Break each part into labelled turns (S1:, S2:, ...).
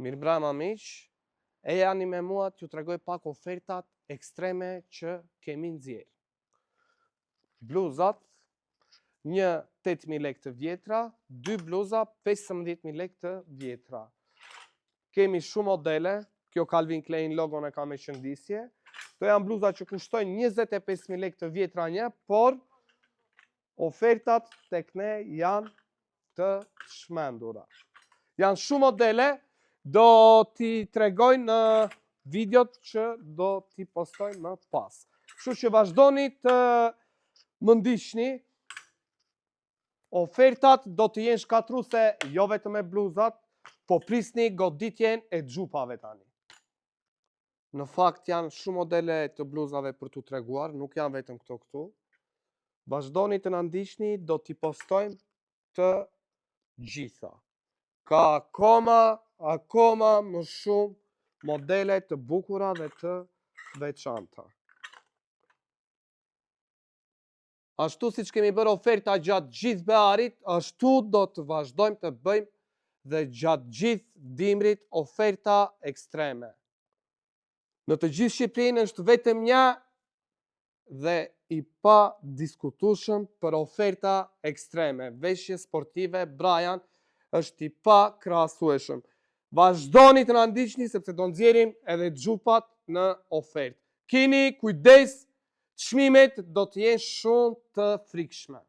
S1: Mirë brama miq, e jani me mua t'ju tregoj pak ofertat ekstreme që kemi nxjerr. Bluzat, një 8.000 lekë të vjetra, 2 bluza 15.000 lekë të vjetra. Kemi shumë modele, kjo Calvin Klein logon e ka me shëndisje. Këto janë bluza që kushtojnë 25.000 lekë të vjetra një, por ofertat tek ne janë të shmendura. Janë shumë modele, do t'i tregoj në videot që do t'i postoj më pas. Kështu që vazhdoni të më ndiqni. Ofertat do të jenë shkatruese jo vetëm me bluzat, po prisni goditjen e xhupave tani. Në fakt janë shumë modele të bluzave për t'u treguar, nuk janë vetëm këtu. Vazhdoni të na ndiqni, do t'i postojmë të gjitha. Ka akoma më shumë modele të bukura dhe të veçanta. Ashtu si që kemi bërë oferta gjatë gjithë bearit, ashtu do të vazhdojmë të bëjmë dhe gjatë gjithë dimrit oferta ekstreme. Në të gjithë Shqipërinë është vetëm një dhe i pa diskutueshëm për oferta ekstreme. Veshje sportive Brian është i pa krahasueshëm. Vazhdoni të na ndiqni sepse do nxjerrim edhe xhupat në ofertë. Keni kujdes, çmimet do të jenë shumë të frikshme.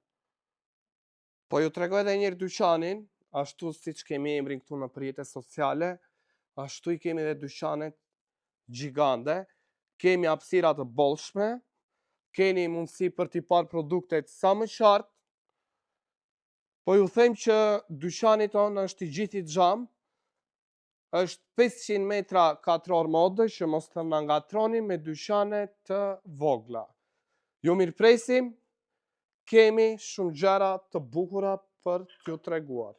S1: Po ju tregoj edhe një herë dyqanin, ashtu siç kemi emrin këtu në rrjetet sociale, ashtu i kemi edhe dyqanet gjigande, kemi hapësira të bollshme, keni mundësi për t'i parë produktet sa më qartë. Po ju them që dyqani tonë është i gjithë i xham, është 500 metra katror modë, që mos të na ngatroni me dyqane të vogla. Ju mirëpresim, kemi shumë gjëra të bukura për t'ju treguar.